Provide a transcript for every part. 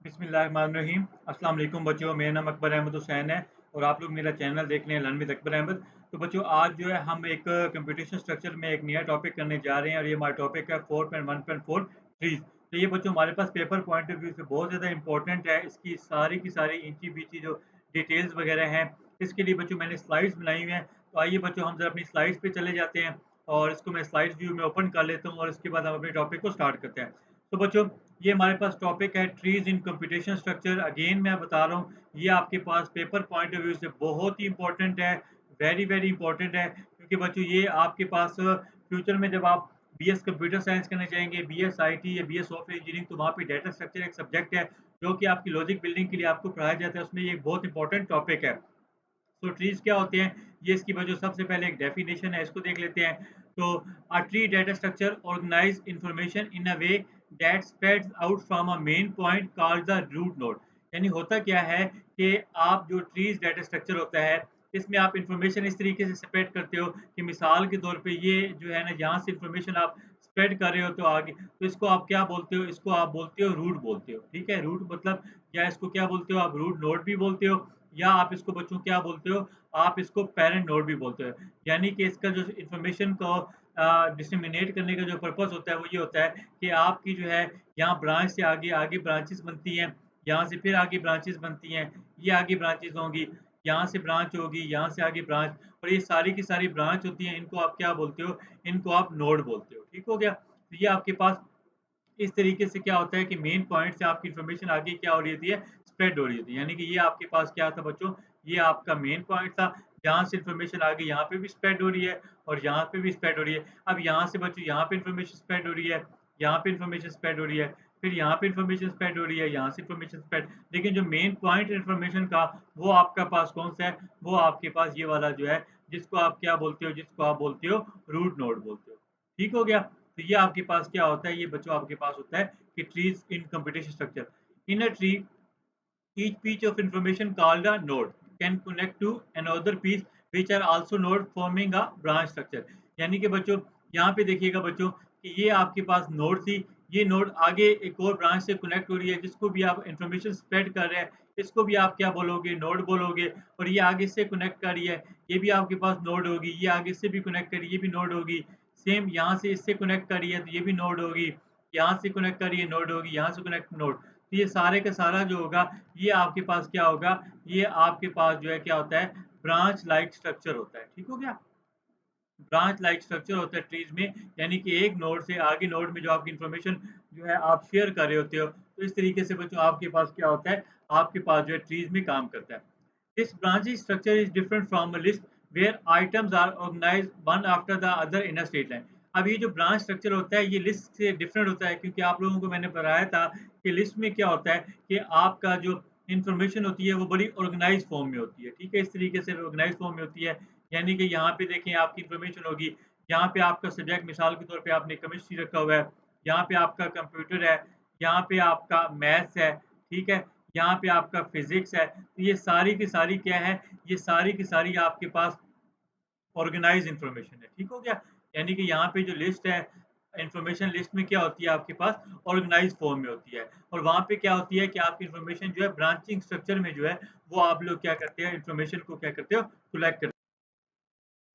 बिस्मिल्लाहिर्रहमानिर्रहीम। अस्सलाम वालेकुम बच्चों, मेरा नाम अकबर अहमद हुसैन है और आप लोग मेरा चैनल देख रहे हैं लर्न विद अकबर अहमद। तो बच्चों आज जो है हम एक कंप्यूटेशन स्ट्रक्चर में एक नया टॉपिक करने जा रहे हैं और ये हमारा टॉपिक है 4.1.4 ट्रीज़। तो ये बच्चों हमारे पास पेपर पॉइंट ऑफ व्यू से बहुत ज़्यादा इंपॉर्टेंट है। इसकी सारी की सारी इंची-बीची जो डिटेल्स वगैरह हैं, इसके लिए बच्चों मैंने स्लाइड्स बनाई हुई हैं। तो आइए बच्चों हम ज़रा अपनी स्लाइड्स पे चले जाते हैं और इसको मैं स्लाइड्स व्यू में ओपन कर लेता हूँ और इसके बाद हम अपने टॉपिक को स्टार्ट करते हैं। तो बच्चों ये हमारे पास टॉपिक है trees in computation structure. Again मैं बता रहा हूँ ये आपके पास पेपर पॉइंट ऑफ व्यू से बहुत ही इंपॉर्टेंट है, वेरी वेरी इंपॉर्टेंट है, क्योंकि बच्चों ये आपके पास फ्यूचर में जब आप बीएस कंप्यूटर साइंस करने जाएंगे, बीएस आईटी या बीएस सॉफ्टवेयर इंजीनियरिंग, तो वहाँ पे डाटा स्ट्रक्चर एक सब्जेक्ट है जो कि आपकी लॉजिक बिल्डिंग के लिए आपको पढ़ाया जाता है। उसमें ये एक बहुत इंपॉर्टेंट टॉपिक है। तो ट्रीज क्या होते हैं, ये इसकी वजह सबसे पहले एक डेफिनेशन है, इसको देख लेते हैं। तो a tree data structure organise information in a way that spreads out from a main point called the root node. यानी होता क्या है कि आप जो ट्रीज डेटा स्ट्रक्चर होता है, इसमें आप इंफॉर्मेशन इस तरीके से स्प्रेड करते हो कि मिसाल के तौर पे ये जो है ना, यहाँ से इंफॉर्मेशन आप स्प्रेड कर रहे हो तो आगे, तो इसको आप क्या बोलते हो, इसको आप बोलते हो रूट बोलते हो। ठीक है, रूट मतलब, या इसको क्या बोलते हो आप, रूट नोड भी बोलते हो, या आप इसको बच्चों क्या बोलते हो, आप इसको पेरेंट नोड भी बोलते हो। यानी कि इसका जो इन्फॉर्मेशन को डिसेमिनेट करने का जो पर्पस होता है वो ये होता है कि आपकी जो है यहाँ ब्रांच से आगे आगे ब्रांचेस बनती हैं, यहाँ से फिर आगे ब्रांचेस बनती हैं, ये आगे ब्रांचेस होंगी, यहाँ से ब्रांच होगी, यहाँ से आगे ब्रांच, और ये सारी की सारी ब्रांच होती हैं, इनको आप क्या बोलते हो, इनको आप नोड बोलते हो। ठीक हो गया, तो ये आपके पास इस तरीके से क्या होता है कि मेन पॉइंट से आपकी इन्फॉर्मेशन आगे क्या हो रही होती है, स्प्रेड हो रही होती है। यानी कि ये आपके पास क्या था बच्चों, ये आपका मेन पॉइंट था, जहाँ से इन्फॉर्मेशन आगे यहाँ पे भी स्प्रेड हो रही है और यहाँ पे भी स्प्रेड हो रही है। अब यहाँ से बच्चों यहाँ पे इन्फॉर्मेशन स्प्रेड हो रही है, यहाँ पे इन्फॉर्मेशन स्प्रेड हो रही है, फिर यहाँ पे इन्फॉर्मेशन स्प्रेड हो रही है, यहाँ से इन्फॉर्मेशन स्प्रेड, लेकिन जो मेन पॉइंट इन्फॉर्मेशन का, वो आपका पास कौन सा है, वो आपके पास ये वाला जो है, जिसको आप क्या बोलते हो, जिसको आप बोलते हो रूट नोड बोलते हो। ठीक हो गया, तो ये आपके पास क्या होता है, ये बच्चों आपके पास होता है कि trees in computation structure. In a tree each piece of information called a node can connect to another piece which are also node forming a branch structure। यानी कि बच्चों यहाँ पे देखिएगा बच्चों कि ये आपके पास नोड थी, ये नोड आगे एक और ब्रांच से कनेक्ट हो रही है, जिसको भी आप इंफॉर्मेशन स्प्रेड कर रहे हैं, इसको भी आप क्या बोलोगे, नोड बोलोगे। और ये आगे से कनेक्ट कर रही है, ये भी आपके पास नोड होगी, ये आगे से भी कनेक्ट कर रही है, ये भी नोड होगी। सेम यहाँ से इससे कनेक्ट कर रही है तो ये भी नोड होगी, यहाँ से कनेक्ट कर रही है नोड होगी, यहाँ से कनेक्ट नोड। तो ये सारे का सारा जो होगा, ये आपके पास क्या होगा, ये आपके पास जो है क्या होता है, ब्रांच लाइक स्ट्रक्चर होता है। ठीक हो गया, ब्रांच लाइक स्ट्रक्चर होता है ट्रीज में, यानी कि एक नोड से आगे नोड में जो आपकी इंफॉर्मेशन जो है आप शेयर कर रहे होते हो, तो इस तरीके से बच्चों आपके पास क्या होता है, आपके पास जो है ट्रीज में काम करता है। This branching structure is different from a list where items are organised one after the other in a straight line. अब ये जो ब्रांच स्ट्रक्चर होता है, ये लिस्ट से डिफरेंट होता है, क्योंकि आप लोगों को मैंने बताया था कि लिस्ट में क्या होता है कि आपका जो इन्फॉर्मेशन होती है वो बड़ी ऑर्गेनाइज फॉर्म में होती है। ठीक है, इस तरीके से ऑर्गेनाइज फॉर्म में होती है। यानी कि यहाँ पे देखें आपकी इन्फॉर्मेशन होगी, यहाँ पे आपका सब्जेक्ट मिसाल के तौर पे आपने केमिस्ट्री रखा हुआ है, यहाँ पे आपका कंप्यूटर है, यहाँ पे आपका मैथ्स है, ठीक है, यहाँ पे आपका फिजिक्स है। तो ये सारी की सारी क्या है, ये सारी की सारी आपके पास ऑर्गेनाइज इन्फॉर्मेशन है। ठीक हो गया, यानी कि यहाँ पे जो लिस्ट है, इन्फॉर्मेशन लिस्ट में क्या होती है आपके पास, ऑर्गेनाइज फॉर्म में होती है, और वहाँ पे क्या होती है कि आपकी इन्फॉर्मेशन जो है ब्रांचिंग स्ट्रक्चर में जो है, वो आप लोग क्या करते हैं, इन्फॉर्मेशन को क्या करते हो, कलेक्ट करते हो।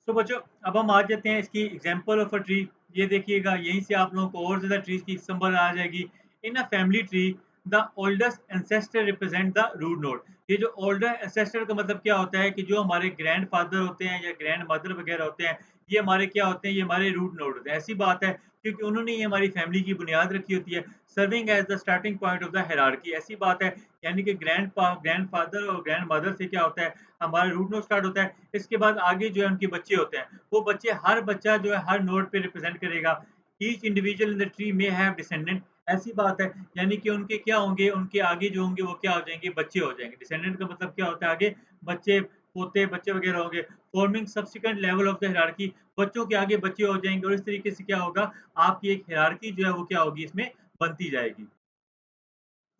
तो बच्चों अब हम आ जाते हैं इसकी एग्जांपल ऑफ अ ट्री। ये देखिएगा, यहीं से आप लोगों को और ज़्यादा ट्रीज़ की समझ आ जाएगी। In a family tree the oldest ancestor represent the root node. ये जो ओल्डर एंसेस्टर का मतलब क्या होता है कि जो हमारे ग्रैंडफादर होते हैं या ग्रैंड मदर वगैरह होते हैं, ये हमारे क्या होते हैं, ये हमारे रूट नोड होते हैं। ऐसी बात है क्योंकि उन्होंने ही हमारी फैमिली की बुनियाद रखी होती है, serving as the starting point of the hierarchy. ऐसी बात है, यानी कि ग्रैंडफादर और ग्रैंड मदर से क्या होता है, हमारा रूट नोड स्टार्ट होता है। इसके बाद आगे जो है उनके बच्चे होते हैं, वो बच्चे, हर बच्चा जो है हर नोड पे रिप्रेजेंट करेगा। Each individual in the tree में हैव डिसेंडेंट। ऐसी बात है, यानी कि उनके क्या होंगे, उनके आगे जो होंगे वो क्या हो जाएंगे, बच्चे हो जाएंगे। डिसेंडेंट का मतलब क्या होता है, आगे बच्चे, पोते बच्चे वगैरह होंगे। Forming subsequent level of the hierarchy, बच्चों के आगे बच्चे हो जाएंगे, और इस तरीके से क्या होगा, आपकी एक हायरार्की जो है वो क्या होगी, इसमें बनती जाएगी।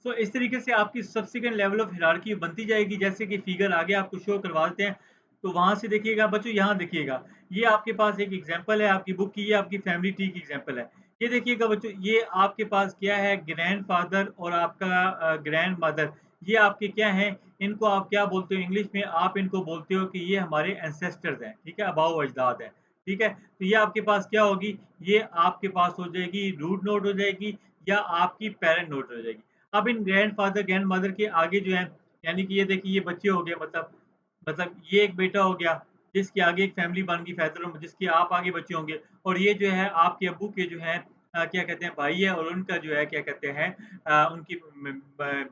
सो इस तरीके से आपकी सब्सिक्वेंट लेवल ऑफ हायरार्की बनती जाएगी, जैसे कि फिगर आगे आपको शो करवा देते हैं। तो वहां से देखिएगा बच्चों, यहाँ देखिएगा, ये आपके पास एक एग्जांपल है आपकी बुक की, ये आपकी फैमिली ट्री की एग्जांपल है। ये देखिएगा बच्चों, ये आपके पास क्या है, ग्रैंडफ़ादर और आपका ग्रैंडमदर, ये आपके क्या हैं, इनको आप क्या बोलते हो इंग्लिश में, आप इनको बोलते हो कि ये हमारे एंसेस्टर्स हैं, ठीक है? आबाओ-अजदाद हैं, ठीक है? तो ये आपके पास क्या होगी, ये आपके पास हो जाएगी रूट नोड हो जाएगी या आपकी पैरेंट नोड हो जाएगी। अब इन ग्रैंडफ़ादर, ग्रैंडमदर के आगे जो है, यानी कि ये देखिए ये बच्चे हो गए, मतलब ये एक बेटा हो गया, जिसके आगे एक फैमिली बन गई फैदर, जिसके आप आगे बच्चे होंगे और ये जो है आपके अब्बू के जो है क्या कहते हैं भाई है और उनका जो है क्या कहते हैं उनकी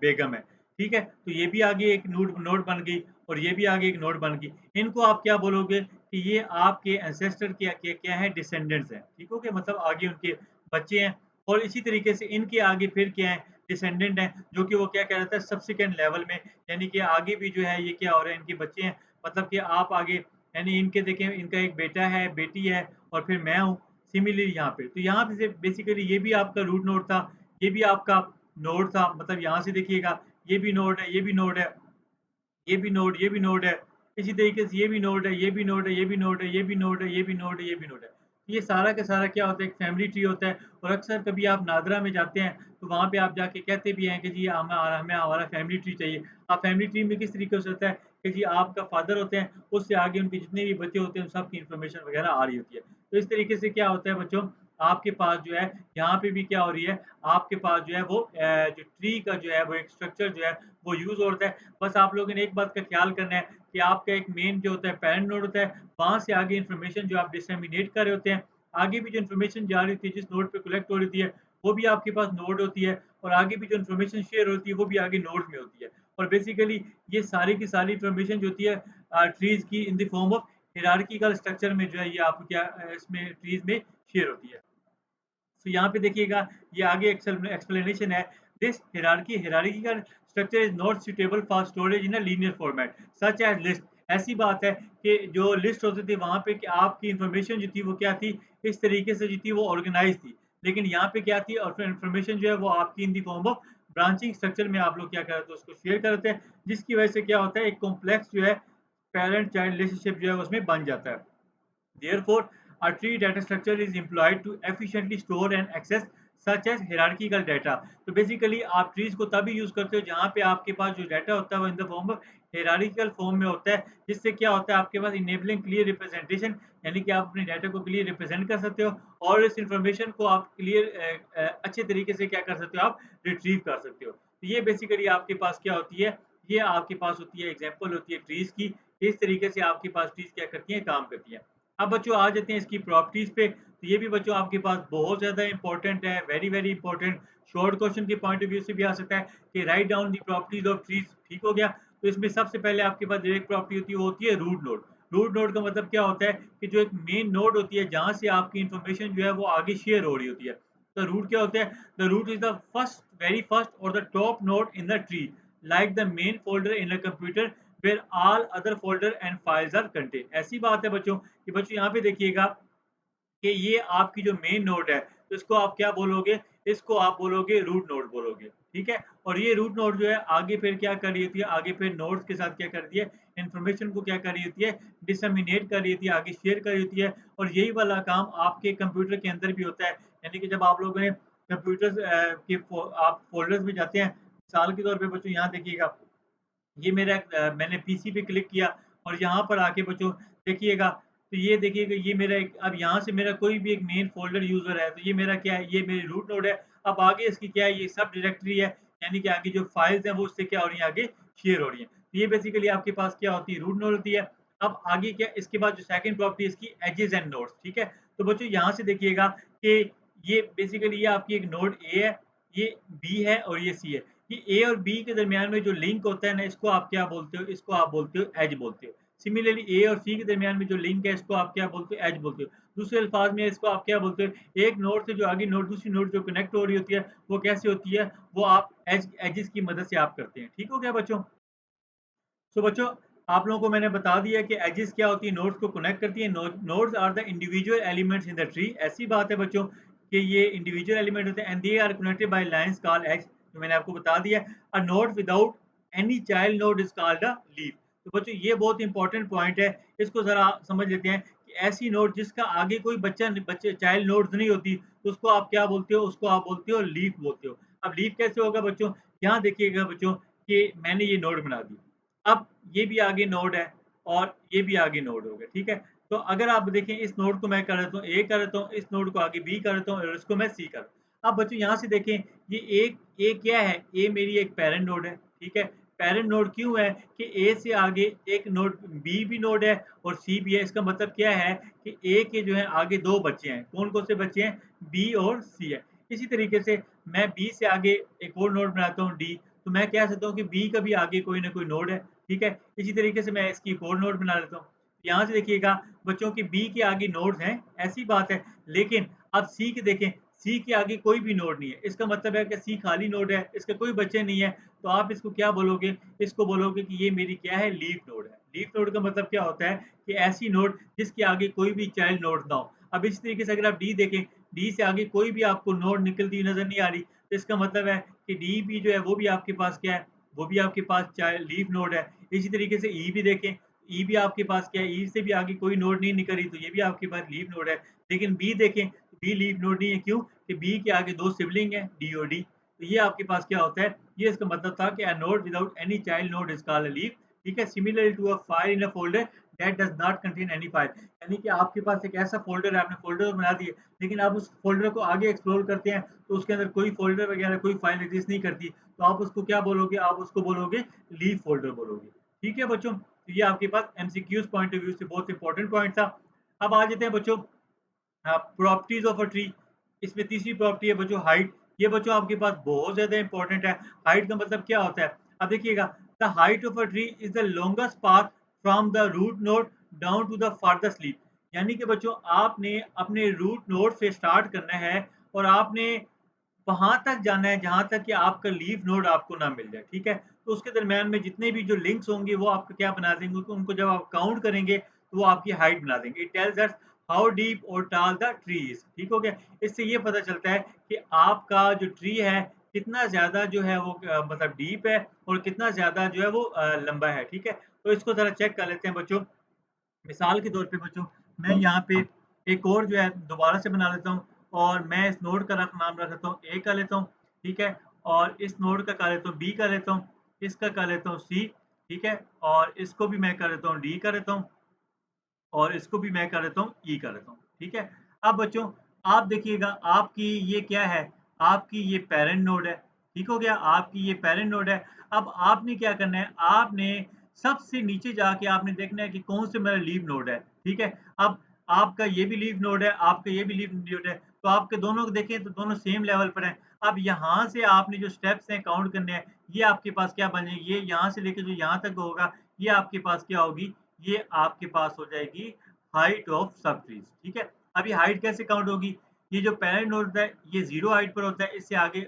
बेगम है, ठीक है? तो ये भी आगे एक नोड नोड बन गई और ये भी आगे एक नोड बन गई। इनको आप क्या बोलोगे कि ये आपके एंसेस्टर क्या है, डिसेंडेंट्स हैं, ठीक हो गया? मतलब आगे उनके बच्चे हैं और इसी तरीके से इनके आगे फिर क्या है, डिसेंडेंट हैं, जो कि वो क्या कहलाता है सब्सिक्वेंट लेवल में, यानी कि आगे भी जो है ये क्या हो रहा है, इनके बच्चे हैं, मतलब कि आप आगे, यानी इनके देखें, इनका एक बेटा है, बेटी है और फिर मैं हूँ, सिमिलरली यहाँ पे। तो यहाँ पे से बेसिकली ये भी आपका रूट नोड था, ये भी आपका नोड था, मतलब यहाँ से देखिएगा ये भी नोड है, ये भी नोड है, ये भी नोड, ये भी नोड है। इसी तरीके से ये भी नोड है, ये भी नोड है, ये भी नोड है, ये भी नोड है, ये भी नोड है, ये भी नोड है। ये सारा का सारा क्या होता है, एक फैमिली ट्री होता है और अक्सर कभी आप नादरा में जाते हैं, तो वहाँ पे आप जाके कहते भी हैं कि जी हमें हमारा फैमिली ट्री चाहिए। अब फैमिली ट्री में किस तरीके से होता है कि जी आपका फादर होते हैं, उससे आगे उनके जितने भी बच्चे होते हैं, उन सबकी इन्फॉर्मेशन वगैरह आ रही होती है। तो इस तरीके से क्या होता है बच्चों, आपके पास जो है यहाँ पे भी क्या हो रही है, आपके पास जो है वो जो ट्री का जो है वो एक स्ट्रक्चर जो है वो यूज़ होता है। बस आप लोगों ने एक बात का ख़्याल करना है कि आपका एक मेन जो होता है पैरेंट नोड होता है, वहाँ से आगे इन्फॉर्मेशन जो आप डिसेमिनेट कर रहे होते हैं, आगे भी जो इन्फॉर्मेशन जा रही होती है, जिस नोड पे कलेक्ट हो रही है, वो भी आपके पास नोड होती है और आगे भी जो इन्फॉर्मेशन शेयर होती है, वो भी आगे नोड में होती है। और बेसिकली ये सारी की सारी इन्फॉर्मेशन जो होती है ट्रीज़ की in the form of hierarchical structure में जो है ये आपको क्या इसमें ट्रीज़ में शेयर होती है। तो यहाँ पे देखिएगा ये आगे एक्सप्लेनेशन है। This hierarchical structure is not suitable for storage in a linear format such as list। ऐसी बात है कि जो लिस्ट होती थी वहाँ पे कि आपकी इंफॉर्मेशन जो थी वो क्या थी, इस तरीके से जो थी वो ऑर्गेनाइज थी, लेकिन यहाँ पे क्या थी और फिर इंफॉर्मेशन जो है वो आपकी in the form of branching structure में आप लोग क्या करते हो उसको शेयर करते हैं, जिसकी वजह से क्या होता है एक कॉम्प्लेक्स जो है पेरेंट चाइल्ड रिलेशनशिप जो है उसमें बन जाता है। Therefore, a tree data structure is employed to efficiently store and access such as hierarchical data। तो बेसिकली आप ट्रीज को तभी यूज करते हो जहाँ पे आपके पास जो डाटा होता है वो in the form of hierarchical form में होता है, जिससे क्या होता है आपके पास इनेबलिंग क्लियर रिप्रेजेंटेशन, यानी कि आप अपने डाटा को क्लियर रिप्रेजेंट कर सकते हो और इस इंफॉर्मेशन को आप क्लियर अच्छे तरीके से क्या कर सकते हो, आप रिट्रीव कर सकते हो। तो ये बेसिकली आपके पास क्या होती है, ये आपके पास होती है एग्जाम्पल होती है ट्रीज की, इस तरीके से आपके पास ट्रीज क्या करती हैं, काम करती हैं। अब बच्चों आ जाते हैं इसकी प्रॉपर्टीज पे, तो ये भी बच्चों आपके पास बहुत ज़्यादा इंपॉर्टेंट है, very very important. Short question के पॉइंट ऑफ व्यू से भी आ सकता है कि write down the properties of trees, ठीक हो गया? तो इसमें सबसे पहले आपके पास जो एक प्रॉपर्टी होती है वो होती है रूट नोड। रूट नोड का मतलब क्या होता है कि जो एक मेन नोड होती है जहाँ से आपकी इंफॉर्मेशन जो है वो आगे शेयर हो रही होती है। तो रूट क्या होता है, the root is the first very first और the top node in the tree, like the main folder in a computer where all other folder and files are contain. ऐसी बात है बच्चों कि बच्चों यहाँ पे देखिएगा कि ये आपकी जो मेन नोड है, तो इसको आप क्या बोलोगे? इसको आप बोलोगे रूट नोड बोलोगे, ठीक है? और ये रूट नोड जो है आगे फिर क्या कर रही होती है, आगे फिर नोड्स के साथ क्या करती है, इन्फॉर्मेशन को क्या कर रही होती है, डिसेमिनेट कर रही होती है, आगे शेयर कर रही होती है और यही वाला काम आपके कंप्यूटर के अंदर भी होता है। यानी कि जब आप लोगों ने कंप्यूटर्स आप फ़ोल्डर्स में जाते हैं, मिसाल के तौर पे बच्चों यहाँ देखिएगा, ये मेरा मैंने पीसी पे क्लिक किया और यहाँ पर आके बच्चों देखिएगा, तो ये देखिएगा ये मेरा एक, अब यहाँ से मेरा कोई भी एक मेन फ़ोल्डर यूज़र है, तो ये मेरा क्या है, ये मेरी रूट नोड है। अब आगे इसकी क्या है, ये सब डायरेक्टरी है, यानी कि आगे जो फाइल्स हैं वो उससे क्या हो रही हैं, आगे शेयर हो रही हैं। तो ये बेसिकली आपके पास क्या होती है, रूट नोड होती है। अब आगे क्या, इसके बाद जो सेकंड प्रॉपर्टी है इसकी एजेस एंड नोड्स, ठीक है? तो बच्चों यहाँ से देखिएगा कि ये बेसिकली ये आपकी एक नोड ए है, ये बी है और ये सी है। ये ए और बी के दरमियान में जो लिंक होता है ना, इसको आप क्या बोलते हो, इसको आप बोलते हो एज बोलते हो। सिमिलरली ए और सी के दरमियान में जो लिंक है, इसको आप क्या बोलते हो, एज बोलते हो। दूसरे अल्फाज में इसको आप क्या बोलते हो, एक नोड से जो आगे नोड दूसरी नोड जो कनेक्ट हो रही होती है, वो कैसे होती है, वो आप एजेस की मदद से आप करते हैं। ठीक हो गया बच्चों? सो बच्चों, आप लोगों को मैंने बता दिया कि एजेस क्या होती है, नोड्स को कनेक्ट करती है। Nodes are the individual elements in the tree. ऐसी बात है बच्चों कि ये इंडिविजुअल एलिमेंट होते हैं and they are connected by lines called edge, जो मैंने आपको बता दिया। A node without any child node is called a leaf. तो बच्चों ये बहुत इंपॉर्टेंट पॉइंट है, इसको ज़रा समझ लेते हैं कि ऐसी नोड जिसका आगे कोई बच्चे चाइल्ड नोड्स नहीं होती, तो उसको आप क्या बोलते हो? उसको आप बोलते हो लीफ बोलते हो। अब लीफ कैसे होगा बच्चों? यहाँ देखिएगा बच्चों कि मैंने ये नोड बना दी। अब ये भी आगे नोड है और ये भी आगे नोड हो गया, ठीक है? तो अगर आप देखें इस नोड को मैं कर देता हूँ ए कर देता हूँ, इस नोड को आगे बी कर देता हूँ और इसको मैं सी कर अब बच्चों यहाँ से देखें ये एक ए क्या है? ए मेरी एक पैरेंट नोड है, ठीक है? पैरेंट नोड क्यों है कि ए से आगे एक नोड बी भी नोड है और सी भी है। इसका मतलब क्या है कि ए के जो है आगे 2 बच्चे हैं। कौन-कौन से बच्चे हैं? बी और सी है। इसी तरीके से मैं बी से आगे एक और नोड बनाता हूँ डी, तो मैं कह सकता हूँ कि बी का भी आगे कोई ना कोई नोड है, ठीक है? इसी तरीके से मैं इसकी एक और नोड बना लेता हूँ। यहाँ से देखिएगा बच्चों की बी के आगे नोड्स हैं, ऐसी बात है। लेकिन अब सी के देखें, सी के आगे कोई भी नोड नहीं है। इसका मतलब है कि सी खाली नोड है, इसके कोई बच्चे नहीं है, तो आप इसको क्या बोलोगे? इसको बोलोगे कि ये मेरी क्या है? लीफ नोड है। लीफ नोड का मतलब क्या होता है कि ऐसी नोड जिसके आगे कोई भी चाइल्ड नोड ना हो। अब इसी तरीके से अगर आप डी देखें, डी से आगे कोई भी आपको नोड निकलती हुई नज़र नहीं आ रही, तो इसका मतलब है कि डी भी जो है वो भी आपके पास क्या है? वो भी आपके पास चाइल्ड लीफ नोड है। इसी तरीके से ई भी देखें, ई भी आपके पास क्या है? ई से भी आगे कोई नोड नहीं निकल रही, तो ये भी आपके पास लीफ नोड है। लेकिन बी देखें, बी लीफ नोड नहीं है, क्यों? कि बी के आगे 2 सिबलिंग हैं, डी और डी। तो ये आपके पास क्या होता है? ये इसका मतलब था कि a node without any child node is called a leaf, ठीक है? Similar to a file in a folder that does not contain any file. यानी कि आपके पास एक ऐसा फ़ोल्डर है, आपने फ़ोल्डर बना दिए, लेकिन आप उस फ़ोल्डर को आगे एक्सप्लोर करते हैं, तो उसके अंदर कोई फ़ोल्डर वगैरह कोई फाइल एग्ज़िस्ट नहीं करती। तो आप उसको क्या बोलोगे? आप उसको बोलोगे लीफ फ़ोल्डर बोलोगे। ठीक है बच्चों? तो ये आपके पास एमसीक्यूज़ पॉइंट ऑफ व्यू से बहुत इंपॉर्टेंट पॉइंट था। अब आ जाते हैं बच्चों प्रॉपर्टीज ऑफ अ ट्री। इसमें तीसरी प्रॉपर्टी है बच्चों हाइट। ये बच्चों आपके पास बहुत ज़्यादा इंपॉर्टेंट है। हाइट का मतलब क्या होता है? अब देखिएगा the height of a tree is the longest path from the root node down to the farthest leaf. यानी कि बच्चों आपने अपने रूट नोड से स्टार्ट करना है और आपने वहाँ तक जाना है जहाँ तक कि आपका लीफ नोड आपको ना मिल जाए, ठीक है? तो उसके दरमियान में जितने भी जो लिंक्स होंगे वो आपको क्या बना देंगे, उनको जब आप काउंट करेंगे तो वो आपकी हाइट बना देंगे। It tells us how deep और टॉल द ट्री इज़, ठीक हो गया? इससे ये पता चलता है कि आपका जो ट्री है कितना ज़्यादा जो है वो मतलब डीप है और कितना ज़्यादा जो है वो लंबा है, ठीक है? तो इसको ज़रा चेक कर लेते हैं बच्चों। मिसाल के तौर पे बच्चों मैं यहाँ पे एक और जो है दोबारा से बना लेता हूँ और मैं इस नोड का नाम रख लेता हूँ ए कर लेता हूँ, ठीक है? और इस नोड का कर लेता हूँ बी कर लेता हूँ, इसका कर लेता हूँ सी, ठीक है? और इसको भी मैं कर लेता हूँ डी कर लेता हूँ और इसको भी मैं कर देता हूँ ई कर देता हूँ, ठीक है? अब बच्चों आप देखिएगा आपकी ये क्या है? आपकी ये पैरेंट नोड है, ठीक हो गया? आपकी ये पैरेंट नोड है। अब आपने क्या करना है? आपने सबसे नीचे जाके आपने देखना है कि कौन से मेरा लीफ नोड है, ठीक है? अब आपका ये भी लीफ नोड है, आपका ये भी लीफ नोड है, तो आपके दोनों को देखें तो दोनों सेम लेवल पर हैं। अब यहाँ से आपने जो स्टेप्स हैं काउंट करने हैं, ये आपके पास क्या बन जाएँगे? ये यहाँ से लेके जो यहाँ तक होगा, ये आपके पास क्या होगी? ये आपके पास हो जाएगी हाइट ऑफ सब ट्रीज, ठीक है? अब ये हाइट कैसे काउंट होगी? ये जो पैरेंट नोड होता है ये 0 हाइट पर होता है, इससे आगे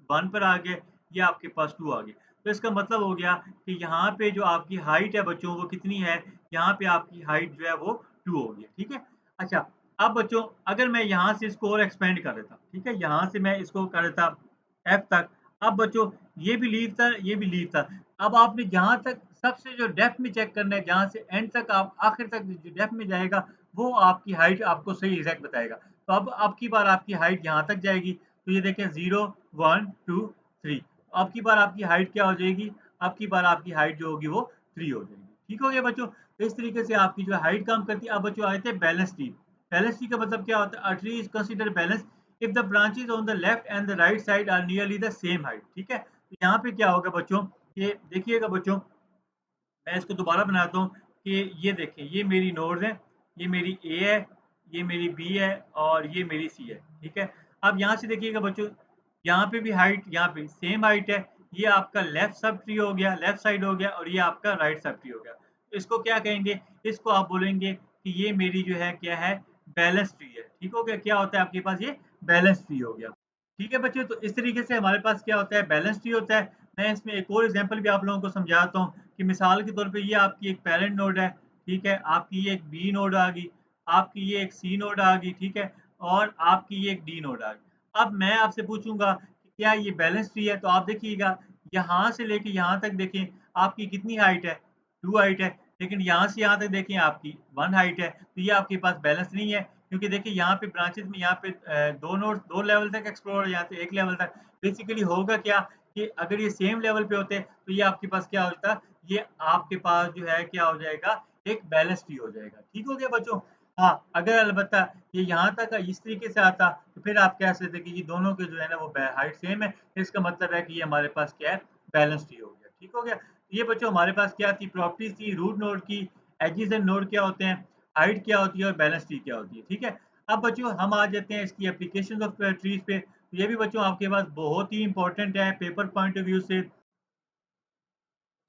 1 पर आ गया, ये आपके पास 2 आ गया। तो इसका मतलब हो गया कि यहाँ पे जो आपकी हाइट है बच्चों वो कितनी है? यहाँ पे आपकी हाइट जो है वो 2 हो गई, ठीक है? अच्छा, अब बच्चों अगर मैं यहाँ से इसको और एक्सपेंड कर देता, ठीक है? यहाँ से मैं इसको कर देता F तक। अब बच्चों ये भी लीव था, ये भी लीव था। अब आपने जहाँ तक सबसे जो डेप्थ में चेक करना है, जहाँ से एंड तक आप आखिर तक जो डेप्थ में जाएगा, वो आपकी हाइट आपको सही एग्ज़ैक्ट बताएगा। तो अब की बार आपकी हाइट यहाँ तक जाएगी, तो ये देखें 0, 1, 2, 3 अब की बार आपकी हाइट क्या हो जाएगी? अब की बार आपकी हाइट जो होगी वो 3 हो जाएगी। ठीक हो गया बच्चों? तो इस तरीके से आपकी जो हाइट काम करती है। अब बच्चों आए थे बैलेंस ट्री। बैलेंस ट्री का मतलब क्या होता है? A tree is considered balance if the branches on the left and the right side are nearly the same height, ठीक है? तो यहाँ पे क्या होगा बच्चों, ये देखिएगा बच्चों, मैं इसको दोबारा बनाता हूँ कि ये देखें, ये मेरी नोड्स हैं, ये मेरी ए है, ये मेरी बी है और ये मेरी सी है, ठीक है? अब यहाँ से देखिएगा बच्चों, यहाँ पे भी हाइट, यहाँ पे सेम हाइट है, ये आपका लेफ्ट सब ट्री हो गया, लेफ्ट साइड हो गया और ये आपका राइट सब ट्री हो गया। इसको क्या कहेंगे? इसको आप बोलेंगे कि ये मेरी जो है क्या है? बैलेंस ट्री है, ठीक हो गया? क्या होता है आपके पास? ये बैलेंस ट्री हो गया। ठीक है बच्चों, तो इस तरीके से हमारे पास क्या होता है? बैलेंस ट्री होता है। मैं इसमें एक और एग्ज़ाम्पल भी आप लोगों को समझाता हूँ कि मिसाल के तौर पे ये आपकी एक पैरेंट नोड है, ठीक है? आपकी ये एक बी नोड आ गई, आपकी ये एक सी नोड आ गई, ठीक है? और आपकी ये एक डी नोड आ गई। अब मैं आपसे पूछूँगा कि क्या ये बैलेंस ट्री है? तो आप देखिएगा यहाँ से लेके यहाँ तक देखें, आपकी कितनी हाइट है? 2 हाइट है, लेकिन यहाँ से यहाँ तक देखिए आपकी 1 हाइट है, तो ये आपके पास बैलेंस नहीं है, क्योंकि देखिए यहाँ पे ब्रांचेज़ में यहाँ पे 2 नोड्स 2 लेवल तक एक्सप्लोर यहाँ से 1 लेवल तक। बेसिकली होगा क्या कि अगर ये सेम लेवल पे होते, तो ये आपके पास क्या होता, ये आपके पास जो है क्या हो जाएगा, एक बैलेंस ट्री हो जाएगा। ठीक हो गया बच्चों? हाँ, अगर अलबत्ता ये यहाँ तक इस तरीके से आता, तो फिर आप कह सकते हैं कि ये दोनों के जो है ना वो बै हाइट सेम है, इसका मतलब है कि ये हमारे पास क्या है, बैलेंस ट्री हो गया। ठीक हो गया? ये बच्चों हमारे पास क्या थी, प्रॉपर्टीज़ थी रूट नोड की, एजेस एंड नोड क्या होते हैं, हाइट क्या होती है और बैलेंस ट्री क्या होती है। ठीक है? अब बच्चों हम आ जाते हैं इसकी एप्लीकेशंस ऑफ ट्रीज़ पे। तो ये भी बच्चों आपके पास बहुत ही इम्पोर्टेंट है पेपर पॉइंट ऑफ व्यू से।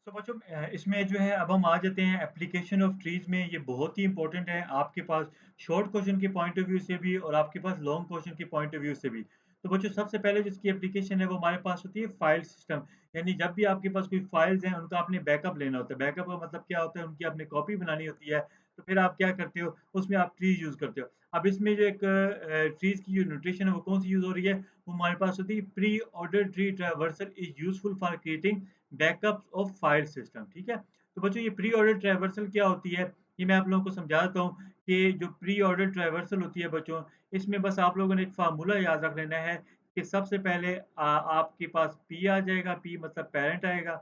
तो बच्चों इसमें जो है अब हम आ जाते हैं एप्लीकेशन ऑफ ट्रीज़ में। ये बहुत ही इम्पोर्टेंट है आपके पास शॉर्ट क्वेश्चन के पॉइंट ऑफ व्यू से भी और आपके पास लॉन्ग क्वेश्चन के पॉइंट ऑफ व्यू से भी। तो बच्चों सबसे पहले जिसकी एप्लीकेशन है वो हमारे पास होती है फाइल सिस्टम। यानी जब भी आपके पास कोई फाइल्स हैं उनका आपने बैकअप लेना होता है। बैकअप का मतलब क्या होता है, उनकी आपने कॉपी बनानी होती है। तो फिर आप क्या करते हो, उसमें आप ट्रीज़ यूज़ करते हो। अब इसमें जो एक ट्रीज़ की जो न्यूट्रिशन है वो कौन सी यूज़ हो रही है, वो हमारे पास होती है pre order tree traversal is useful for creating backups of file system. ठीक है? तो बच्चों ये प्री ऑर्डर ट्रैवर्सल क्या होती है, ये मैं आप लोगों को समझा देता हूँ कि जो प्री ऑर्डर ट्रैवर्सल होती है बच्चों, इसमें बस आप लोगों ने एक फ़ॉर्मूला याद रख लेना है कि सबसे पहले आपके पास P आ जाएगा, P मतलब पैरेंट आएगा,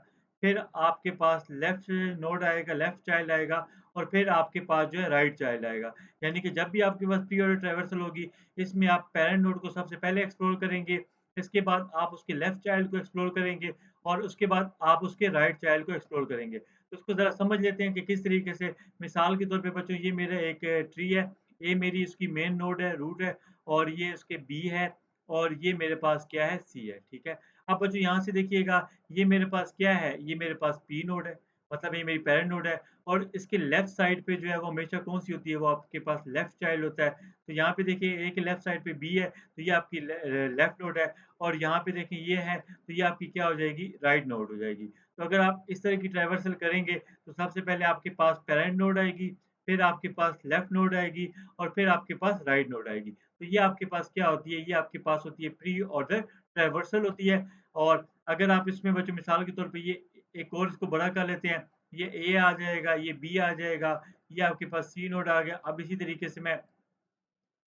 फिर आपके पास लेफ्ट नोड आएगा, लेफ्ट चाइल्ड आएगा और फिर आपके पास जो है राइट चाइल्ड आएगा। यानी कि जब भी आपके पास प्री ऑर्डर ट्रैवर्सल होगी, इसमें आप पैरेंट नोड को सबसे पहले एक्सप्लोर करेंगे, इसके बाद आप उसके लेफ्ट चाइल्ड को एक्सप्लोर करेंगे और उसके बाद आप उसके राइट चाइल्ड को एक्सप्लोर करेंगे। तो उसको ज़रा समझ लेते हैं कि किस तरीके से, मिसाल के तौर पे बच्चों ये मेरा एक ट्री है, ये मेरी इसकी मेन नोड है, रूट है और ये इसके बी है और ये मेरे पास क्या है, सी है, ठीक है? अब बच्चों यहाँ से देखिएगा, ये मेरे पास क्या है, ये मेरे पास पी नोड है, मतलब ये मेरी पैरेंट नोड है और इसके लेफ्ट साइड पे जो है वो हमेशा कौन-सी होती है, वो आपके पास लेफ्ट चाइल्ड होता है। तो यहाँ पे देखिए एक लेफ्ट साइड पे बी है, तो ये आपकी लेफ्ट नोड है और यहाँ पे देखें ये है, तो ये आपकी क्या हो जाएगी, राइट नोड हो जाएगी। तो अगर आप इस तरह की ट्रैवर्सल करेंगे, तो सबसे पहले आपके पास पैरेंट नोड आएगी, फिर आपके पास लेफ्ट नोड आएगी और फिर आपके पास राइट नोड आएगी। तो ये आपके पास क्या होती है, ये आपके पास होती है प्री ऑर्डर ट्रैवर्सल होती है। और अगर आप इसमें बच्चों मिसाल के तौर पे ये एक और इसको बड़ा कर लेते हैं, ये ए आ जाएगा, ये बी आ जाएगा, ये आपके पास सी नोड आ गया। अब इसी तरीके से मैं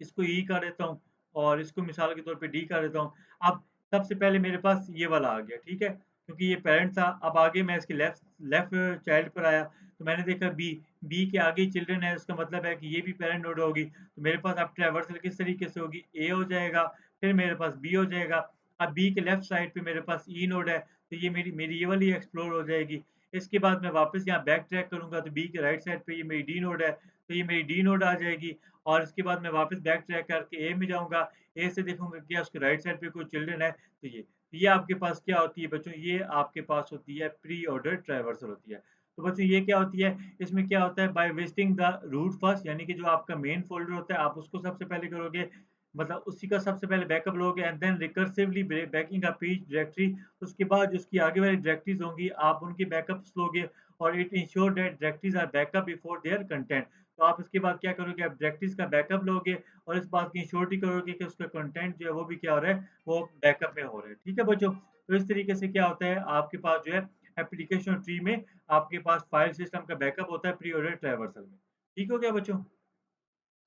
इसको ई कर देता हूँ और इसको मिसाल के तौर पे डी कर देता हूँ। अब सबसे पहले मेरे पास ये वाला आ गया, ठीक है? क्योंकि ये पैरेंट था, अब आगे मैं इसके लेफ्ट लेफ्ट चाइल्ड पर आया, तो मैंने देखा बी, बी के आगे चिल्ड्रन है, उसका मतलब है कि ये भी पैरेंट नोड होगी। तो मेरे पास अब ट्रैवर्सल किस तरीके से होगी, ए हो जाएगा, फिर मेरे पास बी हो जाएगा। अब बी के लेफ्ट साइड पे मेरे पास ई नोड है, तो ये मेरी मेरी ये वाली एक्सप्लोर हो जाएगी। इसके बाद मैं वापस यहाँ बैक ट्रैक करूँगा, तो बी के राइट साइड पे ये मेरी डी नोड है, तो ये मेरी डी नोड आ जाएगी। और इसके बाद मैं वापस बैक ट्रैक करके ए में जाऊँगा, ए से देखूँगा क्या उसके राइट साइड पे कोई चिल्ड्रन है, तो ये आपके पास क्या होती है बच्चों, ये आपके पास होती है प्री ऑर्डर ट्रैवर्सल होती है। तो बच्चों ये क्या होती है, इसमें क्या होता है, by visiting the root first, यानी कि जो आपका मेन फ़ोल्डर होता है, आप उसको सबसे पहले करोगे, मतलब उसी का सबसे पहले बैकअप लोगे and then recursively backing a page directory, उसके बाद जो उसकी आगे वाली डायरेक्टरीज़ होंगी, आप उनके बैकअप्स लोगे और it ensure that directories are backup before their content. तो आप इसके बाद क्या करोगे, आप डायरेक्टरीज़ का बैकअप लोगे और इस बात की एश्योरिटी करोगे कि उसका कंटेंट जो है वो भी क्या हो रहा है, वो बैकअप में हो रहा है। ठीक है बच्चों? तो इस तरीके से क्या होता है, आपके पास जो है एप्लीकेशन ट्री में आपके पास फाइल सिस्टम का बैकअप होता है प्री ऑर्डर ट्रैवर्सल में। ठीक हो गया बच्चों?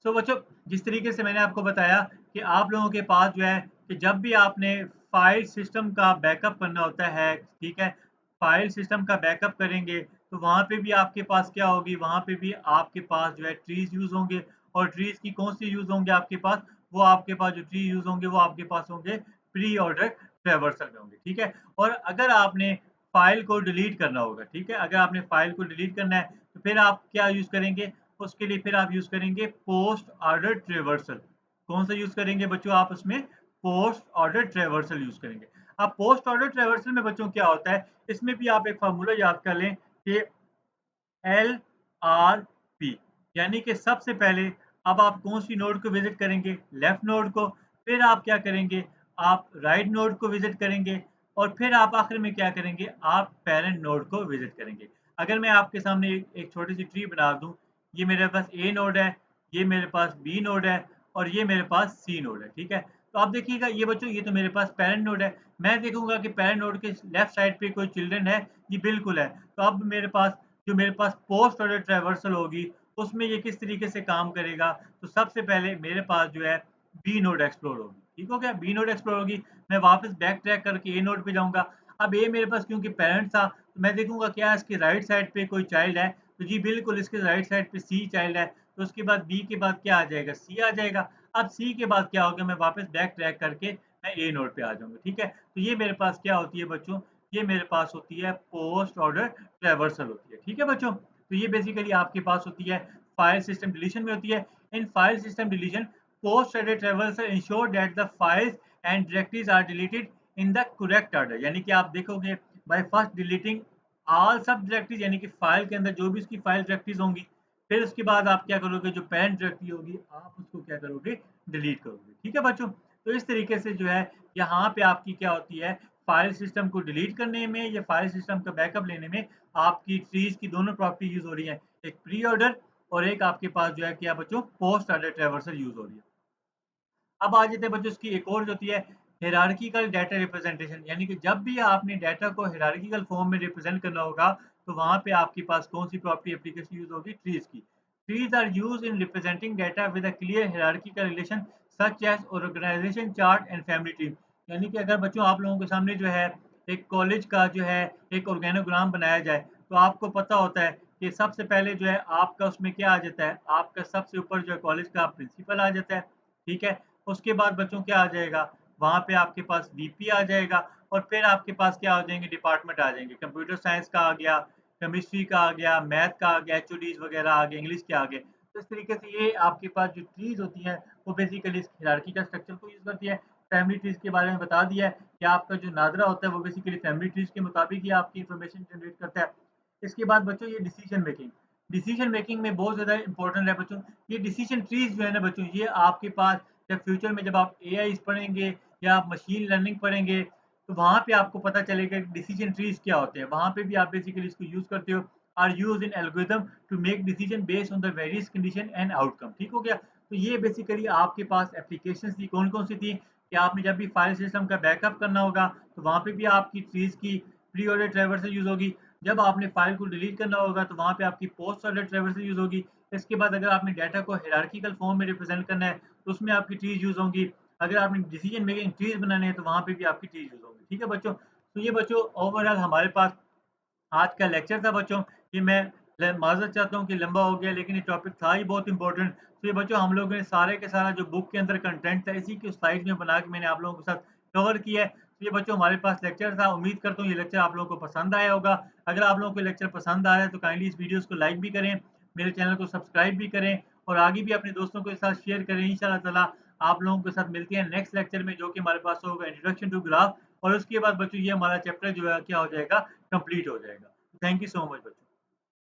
सो बच्चों, जिस तरीके से मैंने आपको बताया कि आप लोगों के पास जो है कि जब भी आपने फाइल सिस्टम का बैकअप करना होता है, ठीक है? फाइल सिस्टम का बैकअप करेंगे, तो वहाँ पे भी आपके पास क्या होगी, वहाँ पे भी आपके पास जो है ट्रीज़ यूज़ होंगे और ट्रीज़ की कौन सी यूज़ होंगे आपके पास? वो आपके पास जो ट्री यूज़ होंगे, वो आपके पास होंगे प्री ऑर्डर ट्रैवर्सल में होंगे, ठीक है? और अगर आपने फाइल को डिलीट करना होगा, ठीक है? अगर आपने फाइल को डिलीट करना है, तो फिर आप क्या यूज़ करेंगे? उसके लिए फिर आप यूज़ करेंगे पोस्ट ऑर्डर ट्रैवर्सल। कौन सा यूज़ करेंगे बच्चों आप उसमें? पोस्ट ऑर्डर ट्रैवर्सल यूज़ करेंगे। अब पोस्ट ऑर्डर ट्रैवर्सल में बच्चों क्या होता है, इसमें भी आप एक फ़ॉर्मूला याद कर लें कि LRP, यानी कि सबसे पहले अब आप कौन-सी नोड को विज़िट करेंगे? लेफ्ट नोड को, फिर आप क्या करेंगे? आप राइट नोड को विज़िट करेंगे और फिर आप आखिर में क्या करेंगे? आप पैरेंट नोड को विज़िट करेंगे। अगर मैं आपके सामने एक एक छोटी-सी ट्री बना दूँ, ये मेरे पास A नोड है, ये मेरे पास B नोड है और ये मेरे पास C नोड है, ठीक है? तो आप देखिएगा ये बच्चों, ये तो मेरे पास पैरेंट नोड है। मैं देखूँगा कि पैरेंट नोड के लेफ्ट साइड पे कोई चिल्ड्रन है? जी बिल्कुल है। तो अब मेरे पास जो मेरे पास पोस्ट ऑर्डर ट्रैवर्सल होगी, उसमें ये किस तरीके से काम करेगा। तो सबसे पहले मेरे पास जो है बी नोड एक्सप्लोर होगी, ठीक हो गया? बी नोड एक्सप्लोर होगी, मैं वापस बैक ट्रैक करके ए नोड पे जाऊँगा। अब ए मेरे पास क्योंकि पैरेंट था, तो मैं देखूँगा क्या इसकी राइट साइड पे कोई चाइल्ड है, तो जी बिल्कुल इसके राइट साइड पे सी चाइल्ड है, तो उसके बाद बी के बाद क्या आ जाएगा? सी आ जाएगा। अब सी के बाद क्या होगा? मैं वापस बैक ट्रैक करके मैं ए नोड पे आ जाऊँगा, ठीक है? तो ये मेरे पास क्या होती है बच्चों? ये मेरे पास होती है पोस्ट ऑर्डर ट्रैवर्सल होती है, ठीक है बच्चों? तो ये बेसिकली आपके पास होती है फाइल सिस्टम डिलीशन में होती है। In file system deletion post order traversal ensure that the files and directories are deleted in the correct order, यानी कि आप देखोगे by first deleting all sub directories, यानी कि फाइल के अंदर जो भी उसकी फाइल डायरेक्टरीज होंगी, फिर उसके बाद आप क्या करोगे, जो पेरेंट डायरेक्टरी होगी आप उसको क्या करोगे, डिलीट करोगे, ठीक है बच्चों? तो इस तरीके से जो है यहाँ पे आपकी क्या होती है, फाइल सिस्टम को डिलीट करने में या फाइल सिस्टम का बैकअप लेने में आपकी ट्रीज की दोनों प्रॉपर्टी यूज हो रही है, एक प्री ऑर्डर और एक आपके पास जो है क्या बच्चों, पोस्ट ऑर्डर ट्रैवर्सल यूज हो रही है। अब आ जाते हैं बच्चों इसकी एक और जो होती है हायरार्किकल डाटा रिप्रेजेंटेशन, यानी कि जब भी आपने डाटा को हायरार्किकल फॉर्म में रिप्रेजेंट करना होगा, तो वहाँ पे आपके पास कौन-सी प्रॉपर्टी एप्लीकेशन यूज़ होगी, ट्रीज़ की। Trees are used in representing data with a clear hierarchical relation such as organisation chart and family tree. यानी कि अगर बच्चों आप लोगों के सामने जो है एक कॉलेज का जो है एक ऑर्गेनोग्राम बनाया जाए, तो आपको पता होता है कि सबसे पहले जो है आपका उसमें क्या आ जाता है, आपका सबसे ऊपर जो है कॉलेज का प्रिंसिपल आ जाता है, ठीक है? उसके बाद बच्चों क्या आ जाएगा, वहाँ पे आपके पास वीपी आ जाएगा और फिर आपके पास क्या आ जाएँगे, डिपार्टमेंट आ जाएँगे। कंप्यूटर साइंस का आ गया, केमिस्ट्री का आ गया, मैथ का आ गया, एचओडीज़ वगैरह आ गए, इंग्लिश के आ गए। तो इस तरीके से ये आपके पास जो ट्रीज़ होती हैं, वो बेसिकली इस हायरार्की का स्ट्रक्चर को यूज़ करती है। फैमिली ट्रीज़ के बारे में बता दिया है कि आपका जो नादरा होता है, वो बेसिकली फैमिली ट्रीज़ के मुताबिक ही आपकी इन्फॉर्मेशन जनरेट करता है। इसके बाद बच्चों ये डिसीजन मेकिंग। डिसीजन मेकिंग में बहुत ज़्यादा इम्पोर्टेंट है बच्चों। ये डिसीजन ट्रीज़ जो है ना बच्चों, ये आपके पास जब फ्यूचर में जब आप एआईज़ पढ़ेंगे या आप मशीन लर्निंग पढ़ेंगे, तो वहाँ पे आपको पता चलेगा कि डिसीजन ट्रीज़ क्या होते हैं। वहाँ पे भी आप बेसिकली इसको यूज़ करते हो। Are used in algorithm to make decision based on the various condition and outcome, ठीक हो गया? तो ये बेसिकली आपके पास एप्लीकेशंस थी, कौन-कौन सी थी कि आपने जब भी फाइल सिस्टम का बैकअप करना होगा, तो वहाँ पे भी आपकी ट्रीज़ की प्री ऑर्डर ट्रैवर्सल यूज़ होगी। जब आपने फाइल को डिलीट करना होगा, तो वहाँ पे आपकी पोस्ट ऑर्डर ट्रैवर्सल यूज़ होगी। इसके बाद अगर आपने डाटा को हायरार्किकल फॉर्म में रिप्रेजेंट करना है, तो उसमें आपकी ट्रीज़ यूज़ होंगी। अगर आपने डिसीजन मेकिंग ट्रीज़ बनाने हैं, तो वहाँ पे भी आपकी ट्रीज़ यूज़ होंगी। ठीक है बच्चों? तो ये बच्चों ओवरऑल हमारे पास आज का लेक्चर था बच्चों। ये मैं माज़रत चाहता हूँ कि लंबा हो गया, लेकिन ये टॉपिक था ही बहुत इम्पोर्टेंट। तो ये बच्चों हम लोगों ने सारे के सारा जो बुक के अंदर कंटेंट था, इसी की स्लाइड में बना के मैंने आप लोगों के साथ कवर किया है। तो ये बच्चों हमारे पास लेक्चर था। उम्मीद करता हूँ ये लेक्चर आप लोगों को पसंद आया होगा। अगर आप लोगों को ये लेक्चर पसंद आ रहा है, तो काइंडली इस वीडियोज़ को लाइक भी करें, मेरे चैनल को सब्सक्राइब भी करें और आगे भी अपने दोस्तों के साथ शेयर करें। इंशाअल्लाह ताला आप लोगों के साथ मिलते हैं नेक्स्ट लेक्चर में, जो कि हमारे पास होगा इंट्रोडक्शन टू ग्राफ, और उसके बाद बच्चों ये हमारा चैप्टर जो है क्या हो जाएगा, कंप्लीट हो जाएगा। थैंक यू सो मच बच्चों।